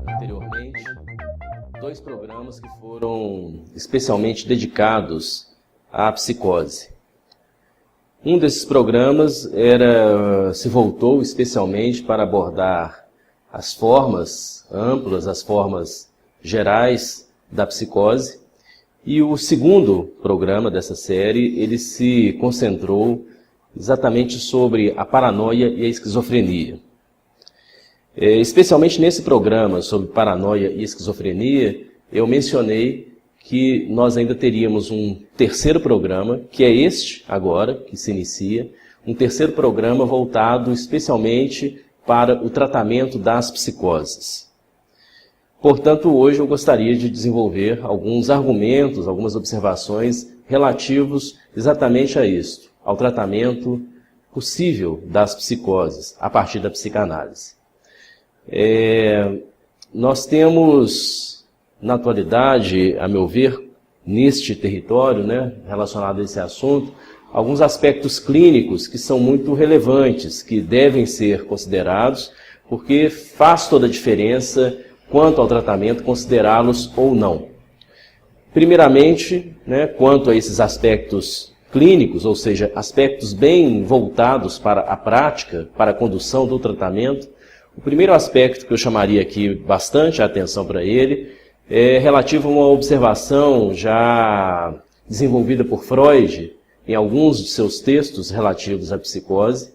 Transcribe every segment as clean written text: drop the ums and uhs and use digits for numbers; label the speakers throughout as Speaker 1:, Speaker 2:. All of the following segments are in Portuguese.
Speaker 1: anteriormente, 2 programas que foram especialmente dedicados à psicose. Um desses programas se voltou especialmente para abordar as formas amplas, as formas gerais da psicose. E o segundo programa dessa série, ele se concentrou exatamente sobre a paranoia e a esquizofrenia. Especialmente nesse programa sobre paranoia e esquizofrenia, eu mencionei que nós ainda teríamos um terceiro programa, que é este agora, que se inicia, um terceiro programa voltado especialmente para o tratamento das psicoses. Portanto, hoje eu gostaria de desenvolver alguns argumentos, algumas observações relativos exatamente a isto, ao tratamento possível das psicoses, a partir da psicanálise. Nós temos, na atualidade, a meu ver, neste território, relacionado a esse assunto, alguns aspectos clínicos que são muito relevantes, que devem ser considerados, porque faz toda a diferença quanto ao tratamento, considerá-los ou não. Primeiramente, quanto a esses aspectos clínicos, ou seja, aspectos bem voltados para a prática, para a condução do tratamento, o primeiro aspecto que eu chamaria aqui bastante a atenção para ele é relativo a uma observação já desenvolvida por Freud em alguns de seus textos relativos à psicose.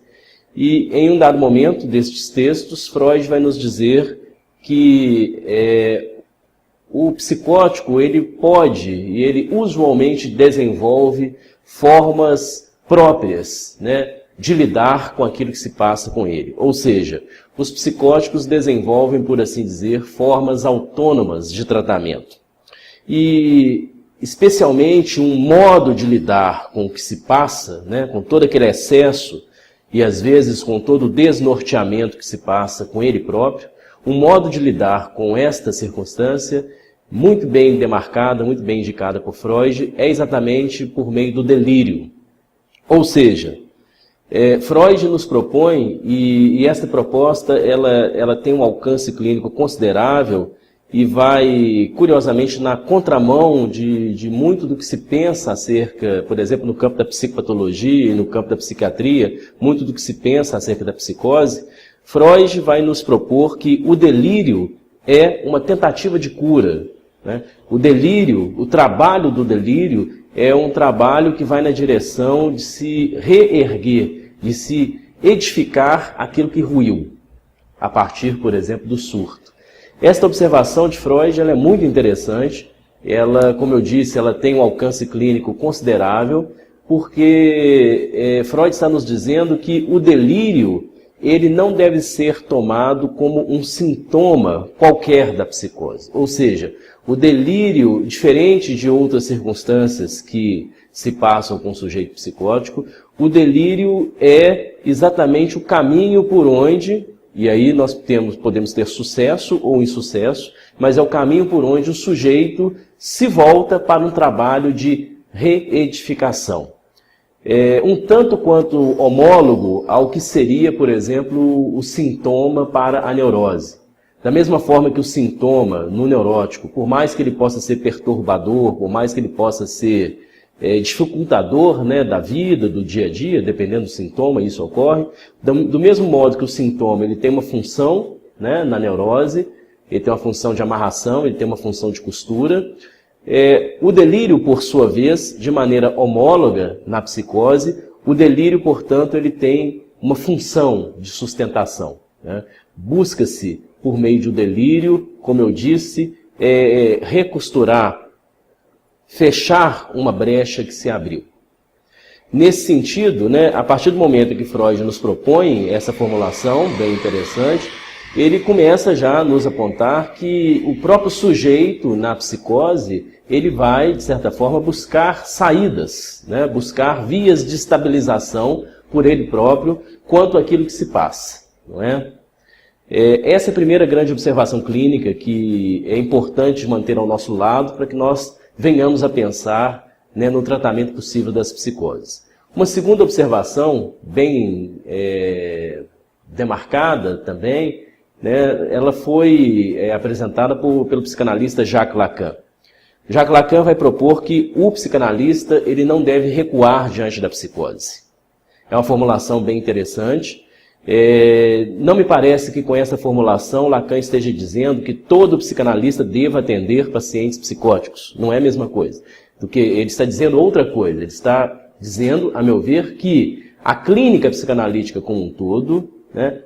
Speaker 1: E em um dado momento destes textos, Freud vai nos dizer que o psicótico ele pode e ele usualmente desenvolve formas próprias, de lidar com aquilo que se passa com ele. Ou seja, os psicóticos desenvolvem, por assim dizer, formas autônomas de tratamento. E, especialmente, um modo de lidar com o que se passa, com todo aquele excesso e, às vezes, com todo o desnorteamento que se passa com ele próprio, um modo de lidar com esta circunstância, muito bem demarcada, muito bem indicada por Freud, é exatamente por meio do delírio. Ou seja, Freud nos propõe, e esta proposta ela tem um alcance clínico considerável e vai, curiosamente, na contramão de muito do que se pensa acerca, por exemplo, no campo da psicopatologia e no campo da psiquiatria, muito do que se pensa acerca da psicose. Freud vai nos propor que o delírio é uma tentativa de cura. O delírio, o trabalho do delírio é um trabalho que vai na direção de se reerguer, de se edificar aquilo que ruiu, a partir, por exemplo, do surto. Esta observação de Freud ela é muito interessante, ela, como eu disse, ela tem um alcance clínico considerável, porque Freud está nos dizendo que o delírio ele não deve ser tomado como um sintoma qualquer da psicose. Ou seja, o delírio, diferente de outras circunstâncias que se passam com o sujeito psicótico, o delírio é exatamente o caminho por onde, e aí nós podemos ter sucesso ou insucesso, mas é o caminho por onde o sujeito se volta para um trabalho de reedificação. Um tanto quanto homólogo ao que seria, por exemplo, o sintoma para a neurose. Da mesma forma que o sintoma no neurótico, por mais que ele possa ser perturbador, por mais que ele possa ser dificultador da vida, do dia a dia, dependendo do sintoma, isso ocorre. Do mesmo modo que o sintoma ele tem uma função na neurose, ele tem uma função de amarração, ele tem uma função de costura. O delírio, por sua vez, de maneira homóloga na psicose, o delírio, portanto, ele tem uma função de sustentação. Busca-se, por meio do delírio, como eu disse, recosturar, fechar uma brecha que se abriu. Nesse sentido, a partir do momento que Freud nos propõe essa formulação bem interessante, ele começa já a nos apontar que o próprio sujeito na psicose, ele vai, de certa forma, buscar saídas, buscar vias de estabilização por ele próprio quanto àquilo que se passa. Não é? Essa é a primeira grande observação clínica que é importante manter ao nosso lado para que nós venhamos a pensar no tratamento possível das psicoses. Uma segunda observação, bem demarcada também, né, ela foi apresentada pelo psicanalista Jacques Lacan. Jacques Lacan vai propor que o psicanalista ele não deve recuar diante da psicose. É uma formulação bem interessante. Não me parece que com essa formulação Lacan esteja dizendo que todo psicanalista deva atender pacientes psicóticos. Não é a mesma coisa. Porque ele está dizendo outra coisa. Ele está dizendo, a meu ver, que a clínica psicanalítica como um todo, né,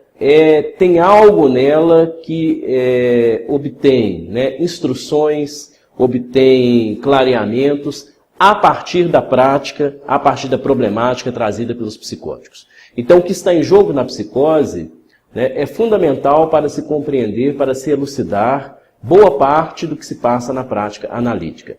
Speaker 1: tem algo nela que obtém, né, instruções, obtém clareamentos a partir da prática, a partir da problemática trazida pelos psicóticos. Então, o que está em jogo na psicose, né, é fundamental para se compreender, para se elucidar boa parte do que se passa na prática analítica.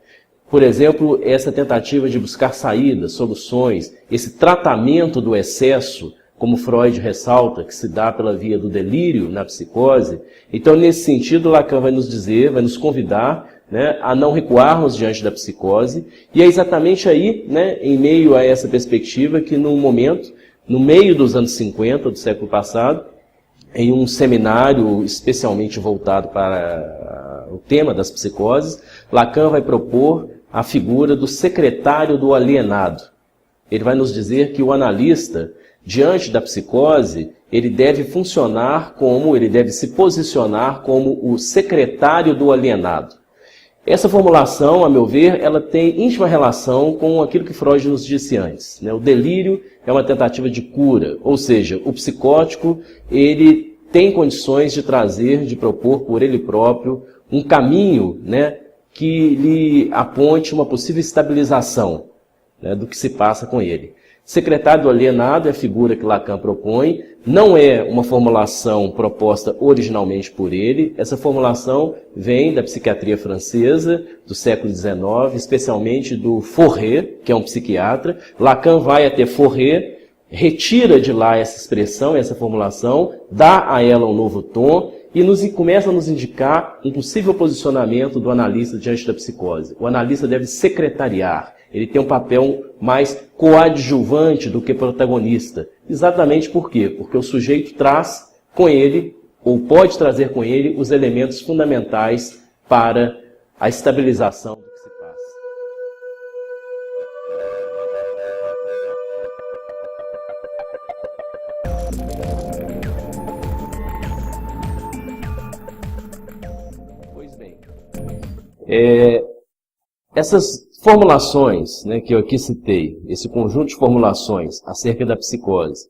Speaker 1: Por exemplo, essa tentativa de buscar saídas, soluções, esse tratamento do excesso, como Freud ressalta, que se dá pela via do delírio na psicose. Então, nesse sentido, Lacan vai nos dizer, vai nos convidar, né, a não recuarmos diante da psicose. E é exatamente aí, né, em meio a essa perspectiva, que num momento, no meio dos anos 50 do século passado, em um seminário especialmente voltado para o tema das psicoses, Lacan vai propor a figura do secretário do alienado. Ele vai nos dizer que o analista, diante da psicose, ele deve funcionar como, ele deve se posicionar como o secretário do alienado. Essa formulação, a meu ver, ela tem íntima relação com aquilo que Freud nos disse antes, né? O delírio é uma tentativa de cura, ou seja, o psicótico, ele tem condições de trazer, de propor por ele próprio um caminho, né, que lhe aponte uma possível estabilização, né, do que se passa com ele. Secretário do alienado é a figura que Lacan propõe, não é uma formulação proposta originalmente por ele, essa formulação vem da psiquiatria francesa do século XIX, especialmente do Forret, que é um psiquiatra. Lacan vai até Forret, retira de lá essa expressão, essa formulação, dá a ela um novo tom e começa a nos indicar um possível posicionamento do analista diante da psicose. O analista deve secretariar. Ele tem um papel mais coadjuvante do que protagonista. Exatamente por quê? Porque o sujeito traz com ele, ou pode trazer com ele, os elementos fundamentais para a estabilização do que se passa. Pois bem, essas formulações, né, que eu aqui citei, esse conjunto de formulações acerca da psicose,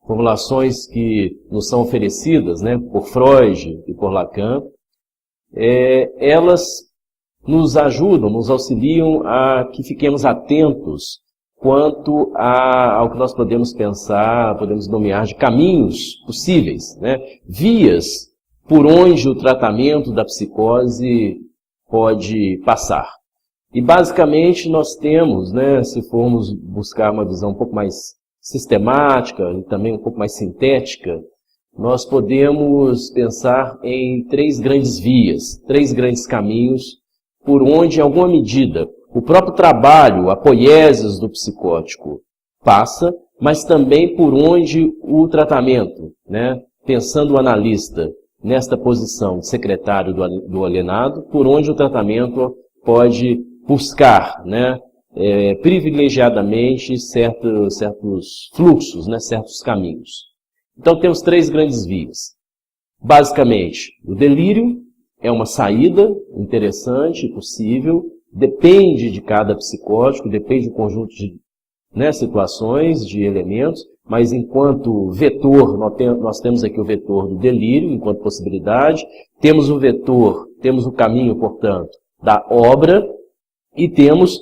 Speaker 1: formulações que nos são oferecidas, né, por Freud e por Lacan, elas nos ajudam, nos auxiliam a que fiquemos atentos quanto ao que nós podemos pensar, podemos nomear de caminhos possíveis, né, vias por onde o tratamento da psicose pode passar. E basicamente nós temos, né, se formos buscar uma visão um pouco mais sistemática e também um pouco mais sintética, nós podemos pensar em três grandes vias, três grandes caminhos, por onde, em alguma medida, o próprio trabalho, a poiesis do psicótico passa, mas também por onde o tratamento, né, pensando o analista nesta posição de secretário do alienado, por onde o tratamento pode buscar, né, privilegiadamente certos fluxos, né, certos caminhos. Então temos três grandes vias. Basicamente, o delírio é uma saída interessante, possível, depende de cada psicótico, depende do conjunto de, né, situações, de elementos, mas enquanto vetor, nós temos aqui o vetor do delírio, enquanto possibilidade, temos o vetor, temos o caminho, portanto, da obra, e temos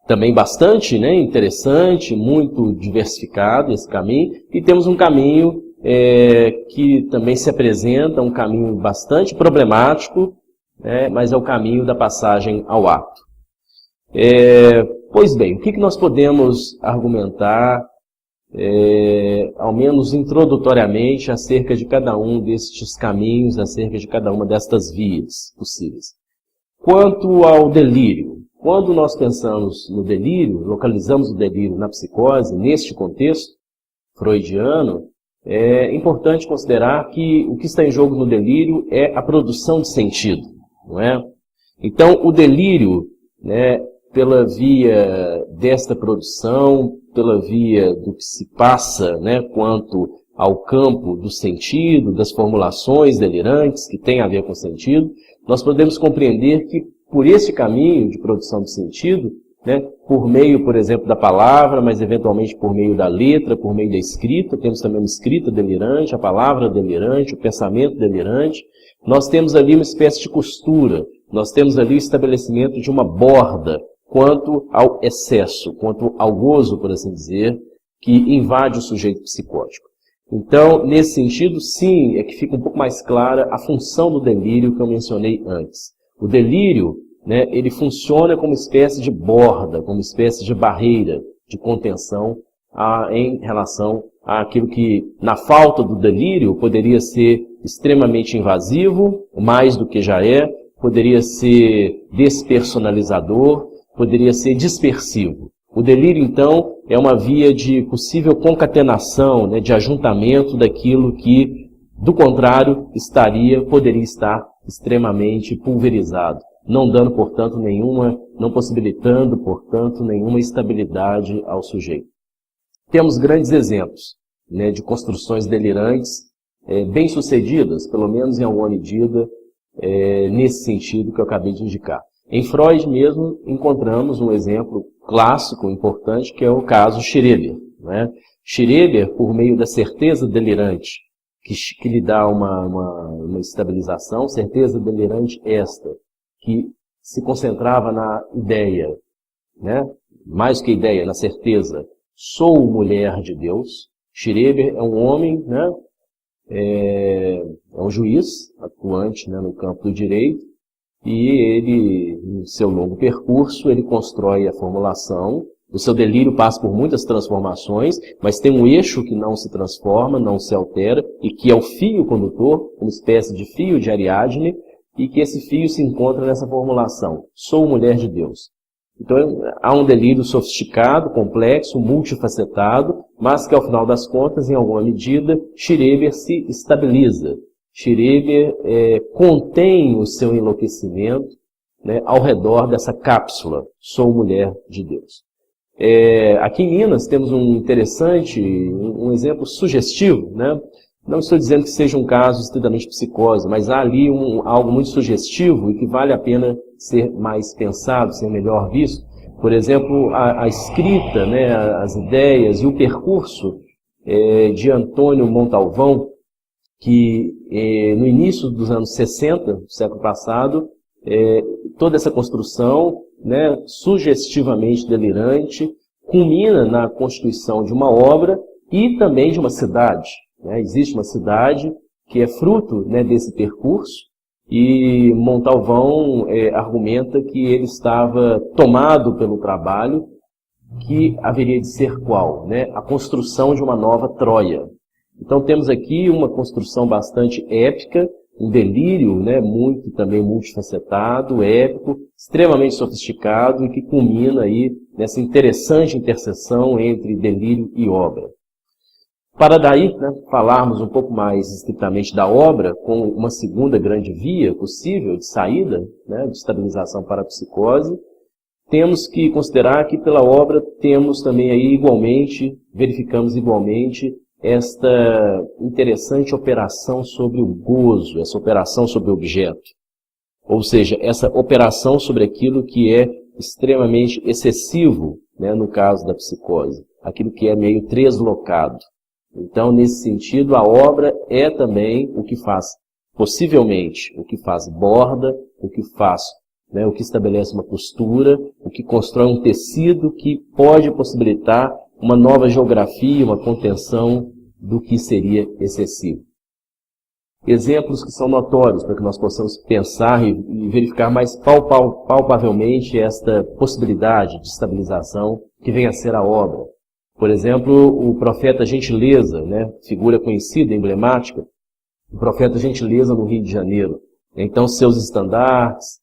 Speaker 1: também bastante, né, interessante, muito diversificado esse caminho, e temos um caminho que também se apresenta, um caminho bastante problemático, né, mas é o caminho da passagem ao ato. Pois bem, o que nós podemos argumentar, ao menos introdutoriamente, acerca de cada um destes caminhos, acerca de cada uma destas vias possíveis? Quanto ao delírio, quando nós pensamos no delírio, localizamos o delírio na psicose, neste contexto freudiano, é importante considerar que o que está em jogo no delírio é a produção de sentido, não é? Então, o delírio, né, pela via desta produção, pela via do que se passa, né, quanto ao campo do sentido, das formulações delirantes que tem a ver com sentido, nós podemos compreender que por este caminho de produção de sentido, né, por meio, por exemplo, da palavra, mas eventualmente por meio da letra, por meio da escrita, temos também uma escrita delirante, a palavra delirante, o pensamento delirante, nós temos ali uma espécie de costura, nós temos ali o estabelecimento de uma borda quanto ao excesso, quanto ao gozo, por assim dizer, que invade o sujeito psicótico. Então, nesse sentido, sim, é que fica um pouco mais clara a função do delírio que eu mencionei antes. O delírio, né, ele funciona como uma espécie de borda, como uma espécie de barreira de contenção em relação àquilo que, na falta do delírio, poderia ser extremamente invasivo, mais do que já é, poderia ser despersonalizador, poderia ser dispersivo. O delírio, então, é uma via de possível concatenação, né, de ajuntamento daquilo que, do contrário, poderia estar extremamente pulverizado, não dando, portanto, não possibilitando, portanto, nenhuma estabilidade ao sujeito. Temos grandes exemplos, né, de construções delirantes, bem-sucedidas, pelo menos em alguma medida, nesse sentido que eu acabei de indicar. Em Freud mesmo, encontramos um exemplo clássico, importante, que é o caso Schreber, né? Schreber, por meio da certeza delirante, que lhe dá uma estabilização, certeza delirante esta, que se concentrava na ideia, né? Mais que ideia, na certeza, sou mulher de Deus. Schreber é um homem, né? É um juiz atuante, né, no campo do direito, e ele, no seu longo percurso, ele constrói a formulação. O seu delírio passa por muitas transformações, mas tem um eixo que não se transforma, não se altera, e que é o fio condutor, uma espécie de fio de Ariadne, e que esse fio se encontra nessa formulação. Sou mulher de Deus. Então, há um delírio sofisticado, complexo, multifacetado, mas que, ao final das contas, em alguma medida, Schreber se estabiliza. Schreber contém o seu enlouquecimento, né, ao redor dessa cápsula, sou mulher de Deus. Aqui em Minas temos um exemplo sugestivo, né? Não estou dizendo que seja um caso estritamente psicose, mas há ali algo muito sugestivo e que vale a pena ser mais pensado, ser melhor visto. Por exemplo, a escrita, né, as ideias e o percurso de Antônio Montalvão, que no início dos anos 60, do século passado, toda essa construção, né, sugestivamente delirante, culmina na constituição de uma obra e também de uma cidade. Né? Existe uma cidade que é fruto, né, desse percurso, e Montalvão argumenta que ele estava tomado pelo trabalho, que haveria de ser qual? Né? A construção de uma nova Troia. Então temos aqui uma construção bastante épica, um delírio, né, muito também multifacetado, épico, extremamente sofisticado e que culmina aí nessa interessante interseção entre delírio e obra. Para daí, né, falarmos um pouco mais estritamente da obra, com uma segunda grande via possível de saída, né, de estabilização para a psicose, temos que considerar que pela obra temos também aí verificamos igualmente esta interessante operação sobre o gozo, essa operação sobre o objeto. Ou seja, essa operação sobre aquilo que é extremamente excessivo, né, no caso da psicose, aquilo que é meio translocado. Então, nesse sentido, a obra é também o que faz, possivelmente, o que faz borda, o que faz, né, o que estabelece uma postura, o que constrói um tecido que pode possibilitar uma nova geografia, uma contenção do que seria excessivo. Exemplos que são notórios para que nós possamos pensar e verificar mais palpavelmente esta possibilidade de estabilização que vem a ser a obra. Por exemplo, o profeta Gentileza, né, figura conhecida, emblemática, o profeta Gentileza no Rio de Janeiro. Então, seus estandartes,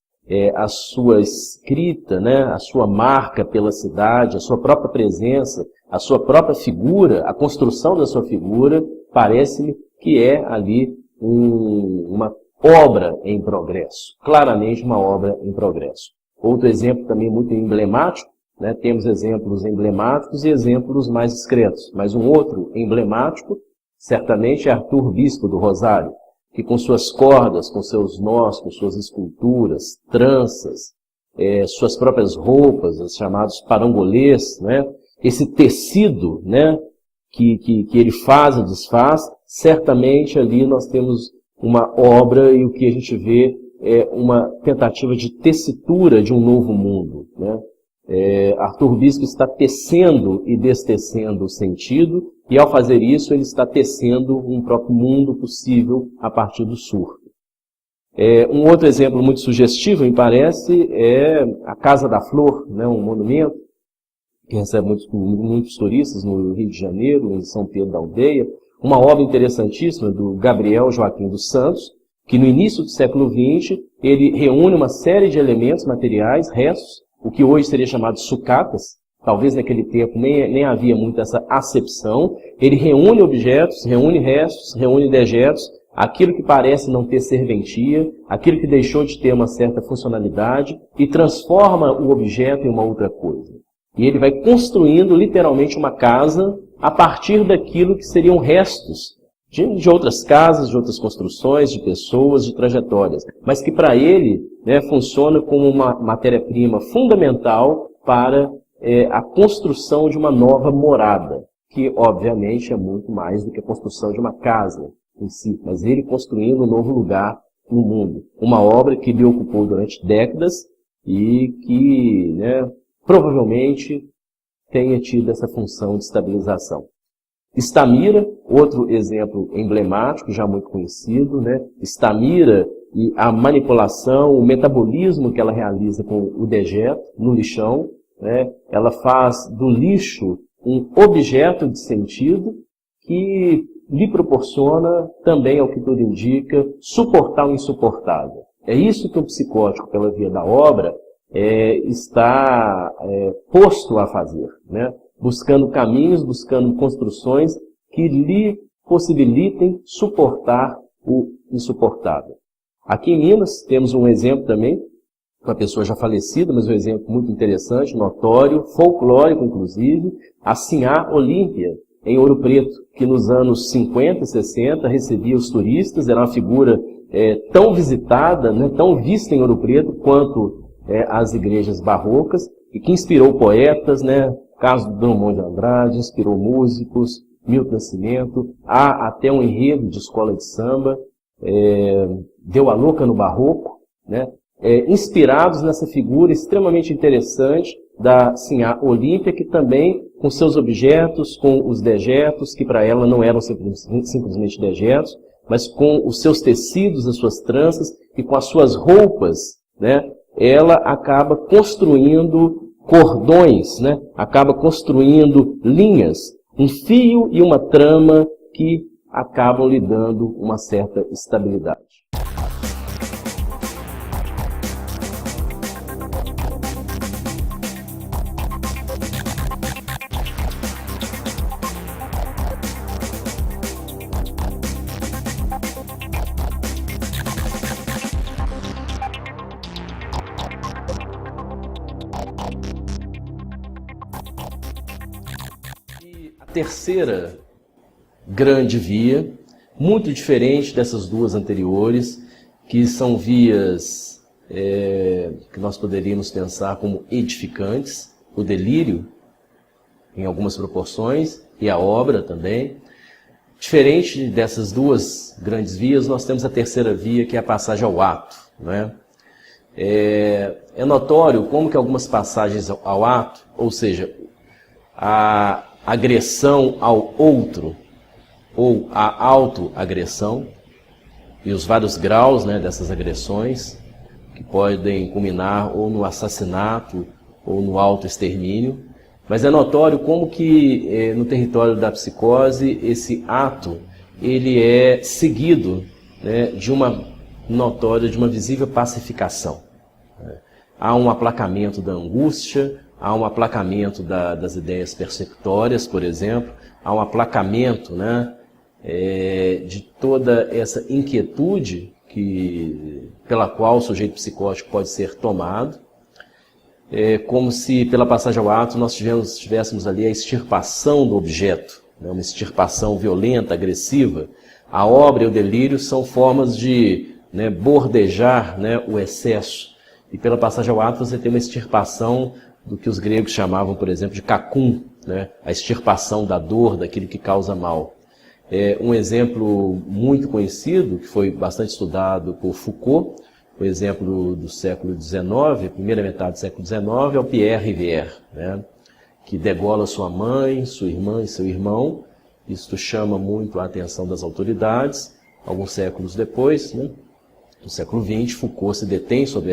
Speaker 1: a sua escrita, né, a sua marca pela cidade, a sua própria presença, a sua própria figura, a construção da sua figura, parece-me que é ali uma obra em progresso, claramente uma obra em progresso. Outro exemplo também muito emblemático, né, temos exemplos emblemáticos e exemplos mais discretos, mas um outro emblemático, certamente é Arthur Bispo do Rosário, que com suas cordas, com seus nós, com suas esculturas, tranças, suas próprias roupas, os chamados parangolês, né, esse tecido, né, que ele faz e desfaz, certamente ali nós temos uma obra e o que a gente vê é uma tentativa de tessitura de um novo mundo, né? Arthur Bispo está tecendo e destecendo o sentido, e ao fazer isso ele está tecendo um próprio mundo possível a partir do surto. Um outro exemplo muito sugestivo, me parece, é a Casa da Flor, né, um monumento que recebe muitos turistas no Rio de Janeiro, em São Pedro da Aldeia, uma obra interessantíssima do Gabriel Joaquim dos Santos, que no início do século XX ele reúne uma série de elementos materiais, restos, o que hoje seria chamado de sucatas. Talvez naquele tempo nem havia muito essa acepção. Ele reúne objetos, reúne restos, reúne dejetos, aquilo que parece não ter serventia, aquilo que deixou de ter uma certa funcionalidade, e transforma o objeto em uma outra coisa. E ele vai construindo literalmente uma casa a partir daquilo que seriam restos de outras casas, de outras construções, de pessoas, de trajetórias, mas que para ele, né, funciona como uma matéria-prima fundamental para a construção de uma nova morada, que obviamente é muito mais do que a construção de uma casa em si, mas ele construindo um novo lugar no mundo. Uma obra que lhe ocupou durante décadas e que, né, provavelmente tenha tido essa função de estabilização. Stamira, outro exemplo emblemático, já muito conhecido, né? Stamira e a manipulação, o metabolismo que ela realiza com o dejeto no lixão, né? Ela faz do lixo um objeto de sentido que lhe proporciona, também ao que tudo indica, suportar o insuportável. É isso que o psicótico, pela via da obra, está posto a fazer, né? Buscando caminhos, buscando construções que lhe possibilitem suportar o insuportável. Aqui em Minas temos um exemplo também, uma pessoa já falecida, mas um exemplo muito interessante, notório, folclórico inclusive, a Sinhá Olímpia, em Ouro Preto, que nos anos 50 e 60 recebia os turistas, era uma figura tão visitada, né, tão vista em Ouro Preto quanto as igrejas barrocas, e que inspirou poetas, né? Caso do Drummond de Andrade, inspirou músicos, Milton Nascimento, há até um enredo de escola de samba, Deu a Louca no Barroco, né? Inspirados nessa figura extremamente interessante da Sinhá Olímpia, que também, com seus objetos, com os dejetos, que para ela não eram simplesmente dejetos, mas com os seus tecidos, as suas tranças, e com as suas roupas, né? Ela acaba construindo cordões, né? Acaba construindo linhas, um fio e uma trama que acabam lhe dando uma certa estabilidade. Terceira grande via, muito diferente dessas duas anteriores, que são vias que nós poderíamos pensar como edificantes, o delírio, em algumas proporções, e a obra também. Diferente dessas duas grandes vias, nós temos a terceira via, que é a passagem ao ato, né? É notório como que algumas passagens ao ato, ou seja, a agressão ao outro, ou a autoagressão, e os vários graus, né, dessas agressões, que podem culminar ou no assassinato ou no autoextermínio. Mas é notório como que no território da psicose esse ato ele é seguido, né, de uma notória, de uma visível pacificação. há um aplacamento da angústia, há um aplacamento das ideias persecutórias, por exemplo, há um aplacamento, né, de toda essa inquietude pela qual o sujeito psicótico pode ser tomado. É como se, pela passagem ao ato, nós tivéssemos ali a extirpação do objeto, né, uma extirpação violenta, agressiva. A obra e o delírio são formas de, né, bordejar, né, o excesso. E pela passagem ao ato você tem uma extirpação do que os gregos chamavam, por exemplo, de cacum, né, a extirpação da dor, daquele que causa mal. Um exemplo muito conhecido, que foi bastante estudado por Foucault, o exemplo do século XIX, primeira metade do século XIX, é o Pierre Rivière, né, que degola sua mãe, sua irmã e seu irmão. Isto chama muito a atenção das autoridades. Alguns séculos depois, né, no século XX, Foucault se detém sobre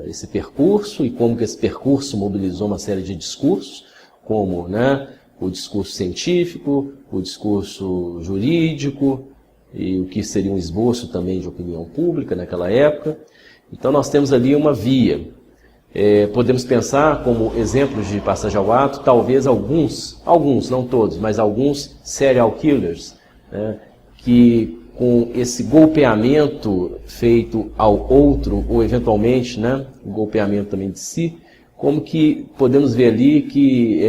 Speaker 1: esse percurso e como que esse percurso mobilizou uma série de discursos, como, né, o discurso científico, o discurso jurídico e o que seria um esboço também de opinião pública naquela época. Então nós temos ali uma via. Podemos pensar como exemplos de passagem ao ato, talvez alguns, não todos, mas alguns serial killers, né, que com esse golpeamento feito ao outro, ou eventualmente, né, o golpeamento também de si, como que podemos ver ali que,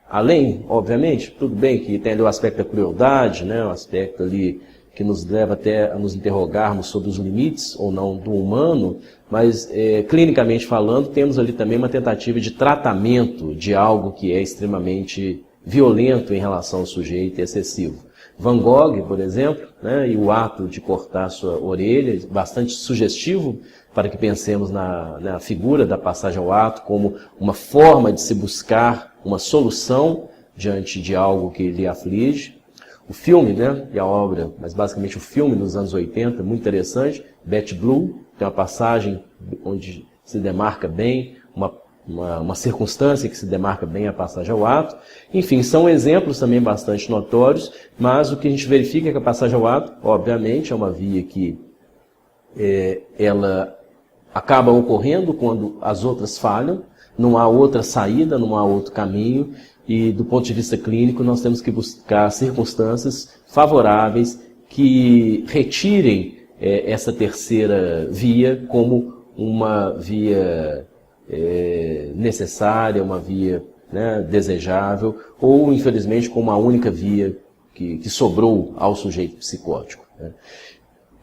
Speaker 1: além, obviamente, tudo bem que tem ali o aspecto da crueldade, né, o aspecto ali que nos leva até a nos interrogarmos sobre os limites ou não do humano, mas clinicamente falando, temos ali também uma tentativa de tratamento de algo que é extremamente violento em relação ao sujeito e excessivo. Van Gogh, por exemplo, né, e o ato de cortar sua orelha, bastante sugestivo para que pensemos na figura da passagem ao ato como uma forma de se buscar uma solução diante de algo que lhe aflige. O filme, né, e a obra, mas basicamente o filme nos anos 80, muito interessante, Betty Blue, tem uma passagem onde se demarca bem uma circunstância que se demarca bem a passagem ao ato. Enfim, são exemplos também bastante notórios, mas o que a gente verifica é que a passagem ao ato, obviamente, é uma via que ela acaba ocorrendo quando as outras falham, não há outra saída, não há outro caminho, e do ponto de vista clínico nós temos que buscar circunstâncias favoráveis que retirem essa terceira via como uma via necessária, uma via, né, desejável, ou infelizmente como a única via que sobrou ao sujeito psicótico, né.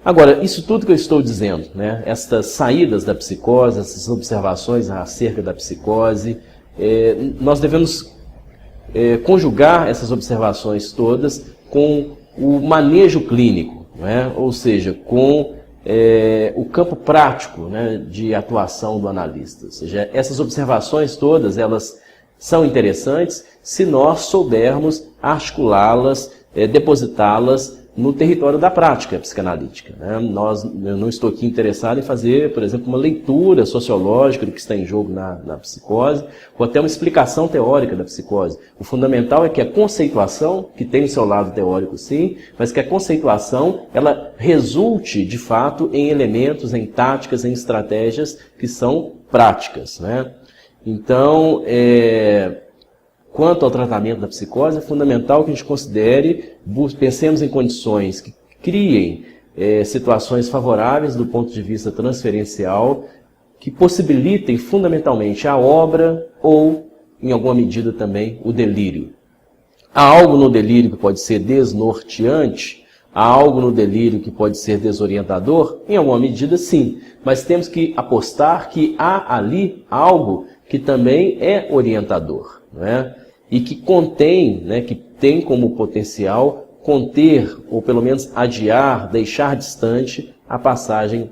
Speaker 1: Agora, isso tudo que eu estou dizendo, né, estas saídas da psicose, essas observações acerca da psicose, nós devemos conjugar essas observações todas com o manejo clínico, né, ou seja, com o campo prático, né, de atuação do analista. Ou seja, essas observações todas, elas são interessantes se nós soubermos articulá-las, depositá-las no território da prática psicanalítica, né? Eu não estou aqui interessado em fazer, por exemplo, uma leitura sociológica do que está em jogo na psicose, ou até uma explicação teórica da psicose. O fundamental é que a conceituação, que tem o seu lado teórico sim, mas que a conceituação ela resulte, de fato, em elementos, em táticas, em estratégias que são práticas, né? Então, quanto ao tratamento da psicose, é fundamental que a gente considere, pensemos em condições que criem situações favoráveis do ponto de vista transferencial, que possibilitem fundamentalmente a obra ou, em alguma medida também, o delírio. Há algo no delírio que pode ser desnorteante, há algo no delírio que pode ser desorientador? Em alguma medida, sim. Mas temos que apostar que há ali algo que também é orientador, não é? E que contém, né, que tem como potencial conter, ou pelo menos adiar, deixar distante a passagem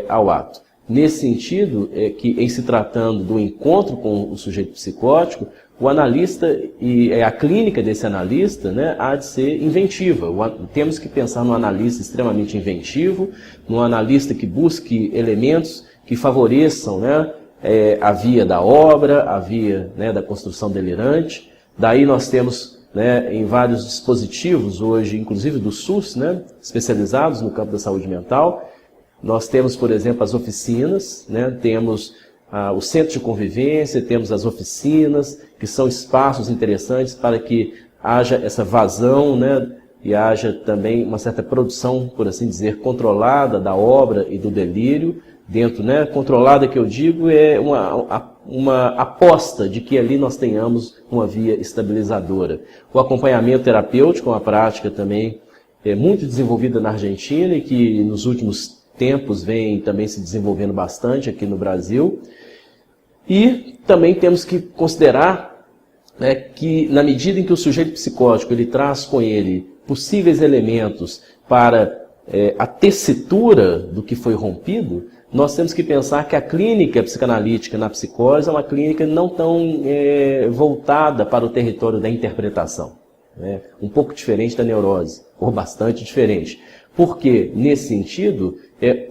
Speaker 1: ao ato. Nesse sentido, que em se tratando do encontro com o sujeito psicótico, o analista e a clínica desse analista, né, há de ser inventiva. Temos que pensar num analista extremamente inventivo, num analista que busque elementos que favoreçam, né, a via da obra, a via, né, da construção delirante. Daí nós temos, né, em vários dispositivos hoje, inclusive do SUS, né, especializados no campo da saúde mental, Nós temos, por exemplo, as oficinas, né? Temos o centro de convivência, temos as oficinas, que são espaços interessantes para que haja essa vazão, né? E haja também uma certa produção, por assim dizer, controlada da obra e do delírio, dentro, né? Controlada, que eu digo, é uma aposta de que ali nós tenhamos uma via estabilizadora. O acompanhamento terapêutico é uma prática também muito desenvolvida na Argentina e que nos últimos tempos vem também se desenvolvendo bastante aqui no Brasil. E também temos que considerar, né, que na medida em que o sujeito psicótico ele traz com ele possíveis elementos para a tessitura do que foi rompido, nós temos que pensar que a clínica psicanalítica na psicose é uma clínica não tão voltada para o território da interpretação, né? Um pouco diferente da neurose, ou bastante diferente. Porque, nesse sentido,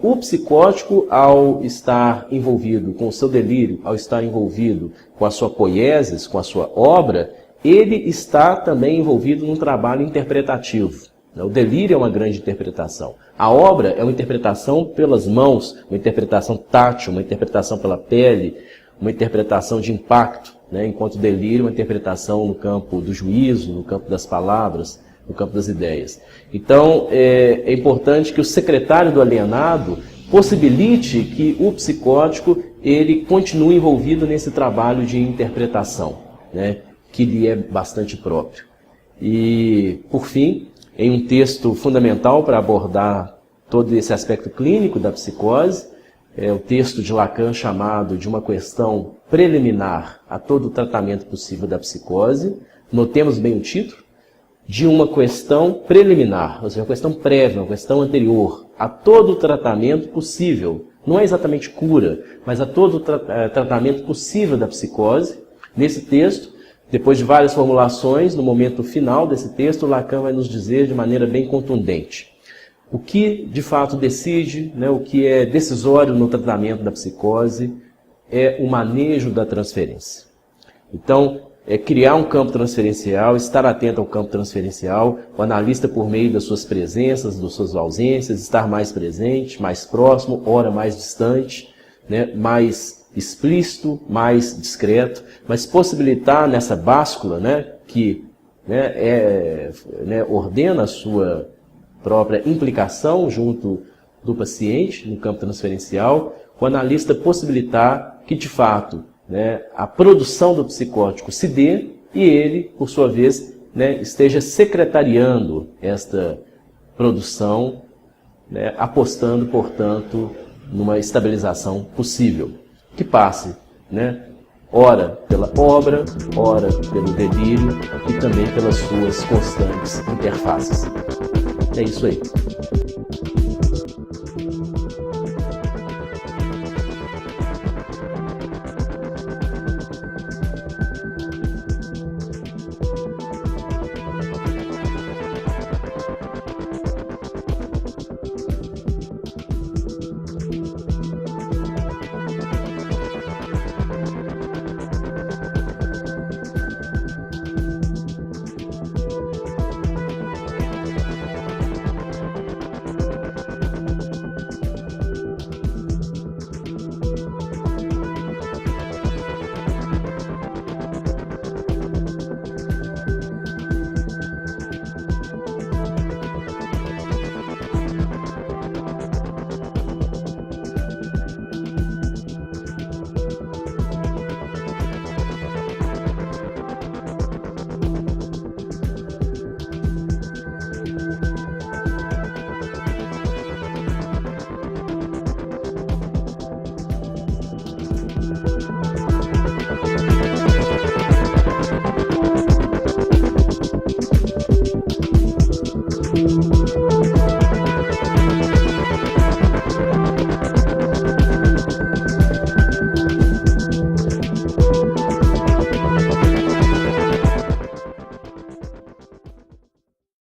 Speaker 1: o psicótico, ao estar envolvido com o seu delírio, ao estar envolvido com a sua poiesis, com a sua obra, ele está também envolvido num trabalho interpretativo. O delírio é uma grande interpretação. A obra é uma interpretação pelas mãos, uma interpretação tátil, uma interpretação pela pele, uma interpretação de impacto, né? Enquanto o delírio é uma interpretação no campo do juízo, no campo das palavras, no campo das ideias. Então, é importante que o secretário do alienado possibilite que o psicótico ele continue envolvido nesse trabalho de interpretação, né? Que lhe é bastante próprio. E, por fim, em um texto fundamental para abordar todo esse aspecto clínico da psicose, é o texto de Lacan chamado de uma questão preliminar a todo o tratamento possível da psicose. Notemos bem o título, de uma questão preliminar, ou seja, uma questão prévia, uma questão anterior a todo o tratamento possível. Não é exatamente cura, mas a todo o tratamento possível da psicose. Nesse texto, depois de várias formulações, no momento final desse texto, Lacan vai nos dizer de maneira bem contundente o que de fato decide, né, o que é decisório no tratamento da psicose é o manejo da transferência. Então, criar um campo transferencial, estar atento ao campo transferencial, o analista, por meio das suas presenças, das suas ausências, estar mais presente, mais próximo, ora mais distante, né, mais explícito, mais discreto, mas possibilitar nessa báscula, né, que ordena a sua própria implicação junto do paciente no campo transferencial, o analista possibilitar que, de fato, né, a produção do psicótico se dê e ele, por sua vez, né, esteja secretariando esta produção, né, apostando, portanto, numa estabilização possível, que passe, né, ora pela obra, ora pelo delírio e também pelas suas constantes interfaces. É isso aí.